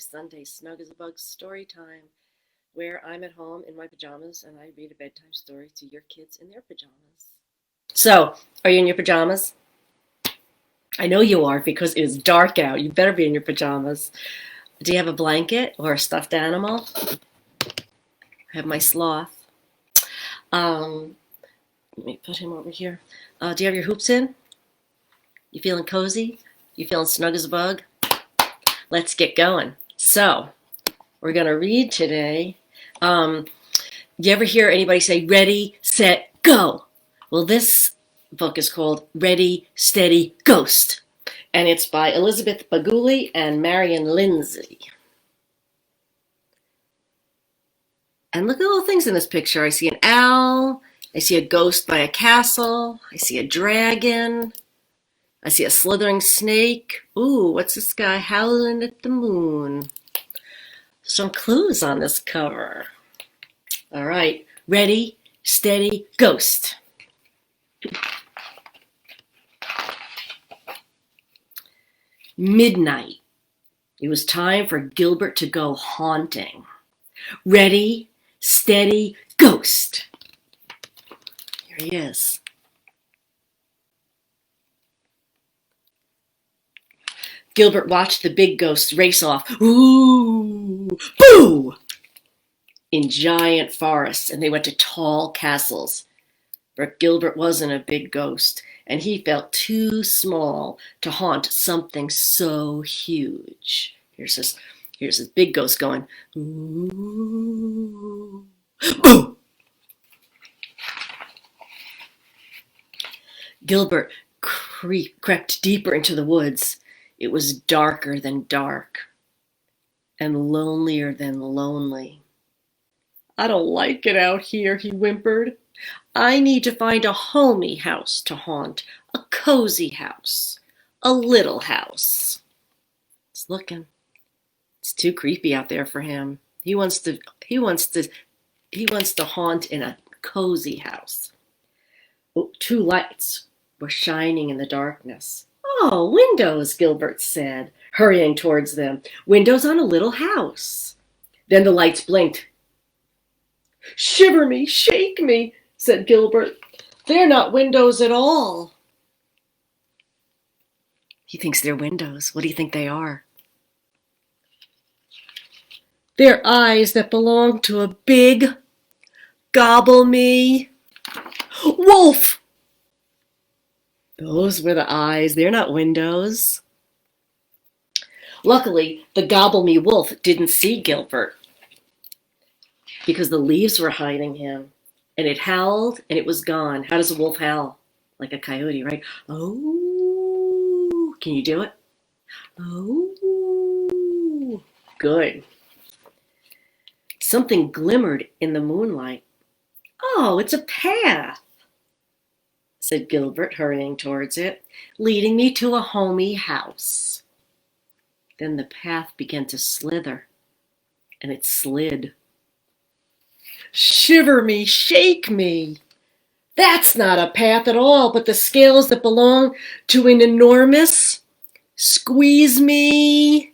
Sunday Snug as a Bug story time, where I'm at home in my pajamas and I read a bedtime story to your kids in their pajamas. So, are you in your pajamas? I know you are because it is dark out. You better be in your pajamas. Do you have a blanket or a stuffed animal? I have my sloth. Let me put him over here. Do you have your hoops in? You feeling cozy? You feeling snug as a bug? Let's get going. So, we're going to read today. You ever hear anybody say, ready, set, go? Well, this book is called Ready, Steady, Ghost. And it's by Elizabeth Baguli and Marion Lindsay. And look at the little things in this picture. I see an owl. I see a ghost by a castle. I see a dragon. I see a slithering snake. Ooh, what's this guy howling at the moon? Some clues on this cover. All right, ready, steady, ghost. Midnight. It was time for Gilbert to go haunting. Ready, steady, ghost. Here he is. Gilbert watched the big ghosts race off. Ooh, boo! In giant forests, and they went to tall castles. But Gilbert wasn't a big ghost, and he felt too small to haunt something so huge. Here's this big ghost going, ooh, boo! Gilbert crept deeper into the woods. It was darker than dark, and lonelier than lonely. I don't like it out here, he whimpered. I need to find a homey house to haunt, a cozy house, a little house. It's looking. It's too creepy out there for him. He wants to haunt in a cozy house. Oh, 2 lights were shining in the darkness. Oh, windows, Gilbert said, hurrying towards them. Windows on a little house. Then the lights blinked. Shiver me, shake me, said Gilbert. They're not windows at all. He thinks they're windows. What do you think they are? They're eyes that belong to a big, gobble-me wolf. Those were the eyes. They're not windows. Luckily, the gobble-me wolf didn't see Gilbert because the leaves were hiding him. And it howled, and it was gone. How does a wolf howl? Like a coyote, right? Oh, can you do it? Oh, good. Something glimmered in the moonlight. Oh, it's a path, said Gilbert, hurrying towards it, leading me to a homey house. Then the path began to slither, and it slid. Shiver me, shake me. That's not a path at all, but the scales that belong to an enormous squeeze me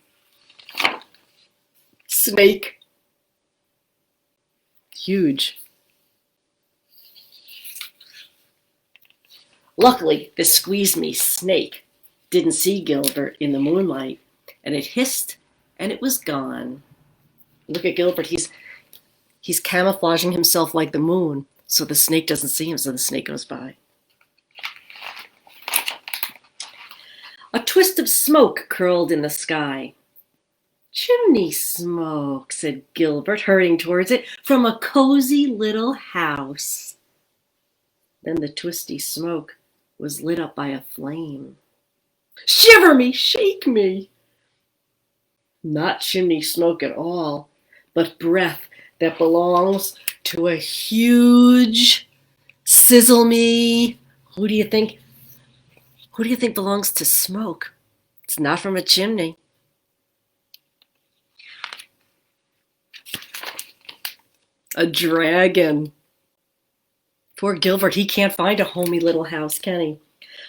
snake. Huge. Luckily, the squeeze me snake didn't see Gilbert in the moonlight, and it hissed and it was gone. Look at Gilbert, he's camouflaging himself like the moon, so the snake doesn't see him, so the snake goes by. A twist of smoke curled in the sky. Chimney smoke, said Gilbert, hurrying towards it, from a cozy little house. Then the twisty smoke was lit up by a flame. Shiver me, shake me. Not chimney smoke at all, but breath that belongs to a huge sizzle me. Who do you think belongs to smoke? It's not from a chimney. A dragon. Poor Gilbert, he can't find a homey little house, can he?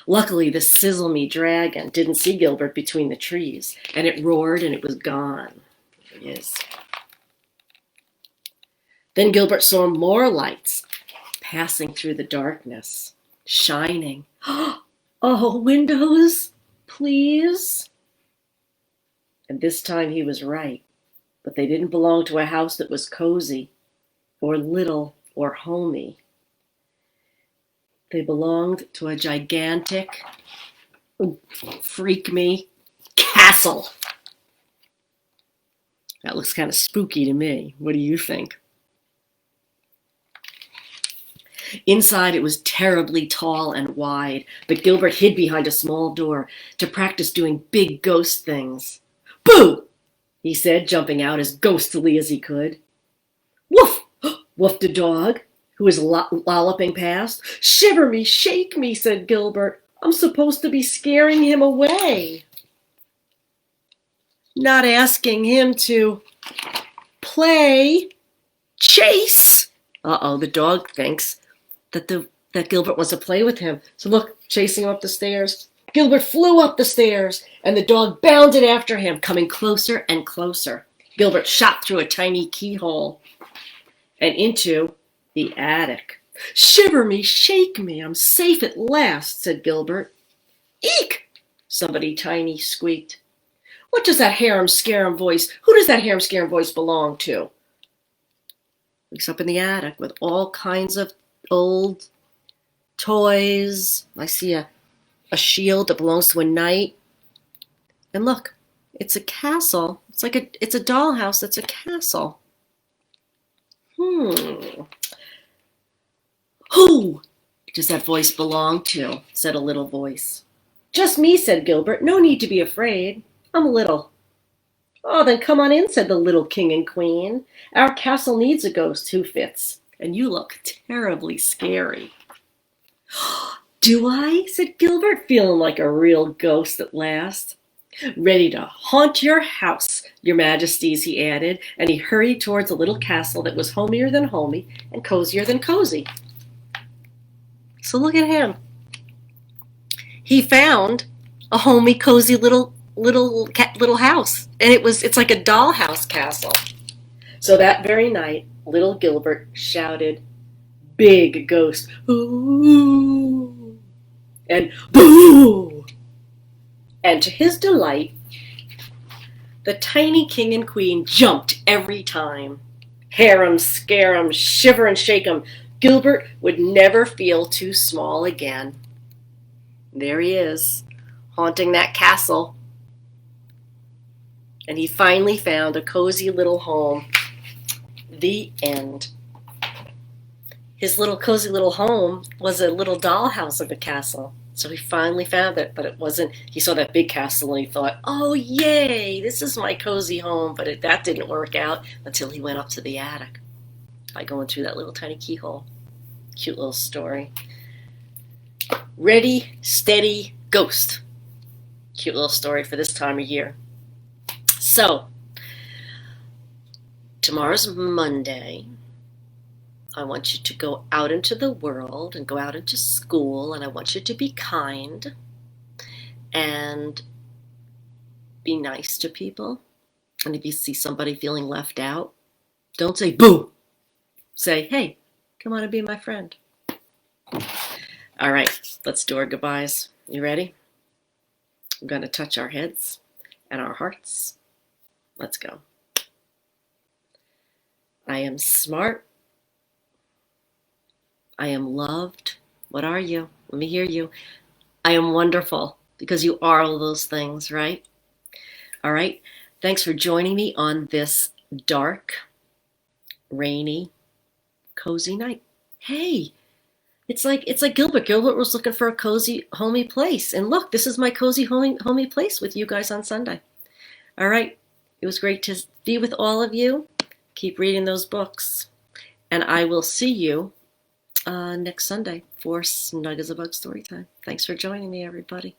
Luckily, the sizzle me dragon didn't see Gilbert between the trees, and it roared and it was gone. There he is. Then Gilbert saw more lights passing through the darkness, shining. Oh, windows, please. And this time he was right, but they didn't belong to a house that was cozy or little or homey. They belonged to a gigantic, freak me, castle. That looks kind of spooky to me. What do you think? Inside it was terribly tall and wide, but Gilbert hid behind a small door to practice doing big ghost things. Boo! He said, jumping out as ghostily as he could. Woof! Woofed a dog, who was lolloping past. Shiver me, shake me, said Gilbert. I'm supposed to be scaring him away. Not asking him to play chase. Uh-oh, the dog thinks that Gilbert wants to play with him. So look, chasing him up the stairs. Gilbert flew up the stairs, and the dog bounded after him, coming closer and closer. Gilbert shot through a tiny keyhole and into the attic. Shiver me, shake me, I'm safe at last, said Gilbert. Eek! Somebody tiny squeaked. What does that harum-scarum voice, who does that harum-scarum voice belong to? Looks up in the attic with all kinds of old toys. I see a shield that belongs to a knight. And look, it's a castle. It's a dollhouse that's a castle. Who does that voice belong to? Said a little voice. Just me, said Gilbert. No need to be afraid. I'm little. Oh, then come on in, said the little king and queen. Our castle needs a ghost who fits, and you look terribly scary. Do I? Said Gilbert, feeling like a real ghost at last. Ready to haunt your house, your majesties, he added, and he hurried towards a little castle that was homier than homey and cozier than cozy. So look at him. He found a homey, cozy little house, and it's like a dollhouse castle. So that very night, little Gilbert shouted, "Big ghost, ooh!" and "Boo!" And to his delight, the tiny king and queen jumped every time. Harum, scarum, shiver and shake 'em. Gilbert would never feel too small again. There he is, haunting that castle. And he finally found a cozy little home. The end. His little cozy little home was a little dollhouse of a castle. So he finally found it, but it wasn't. He saw that big castle and he thought, oh, yay, this is my cozy home. But that didn't work out until he went up to the attic by going through that little tiny keyhole. Cute little story. Ready, steady, ghost. Cute little story for this time of year. So, tomorrow's Monday. I want you to go out into the world and go out into school, and I want you to be kind and be nice to people. And if you see somebody feeling left out, don't say boo. Say, hey, come on and be my friend. All right, let's do our goodbyes. You ready? I'm going to touch our heads and our hearts. Let's go. I am smart. I am loved. What are you? Let me hear you. I am wonderful, because you are all those things, right? All right. Thanks for joining me on this dark, rainy, cozy night. Hey, it's like Gilbert. Gilbert was looking for a cozy, homey place. And look, this is my cozy, homey place with you guys on Sunday. All right. It was great to be with all of you. Keep reading those books. And I will see you next Sunday for Snug as a Bug Storytime. Thanks for joining me, everybody.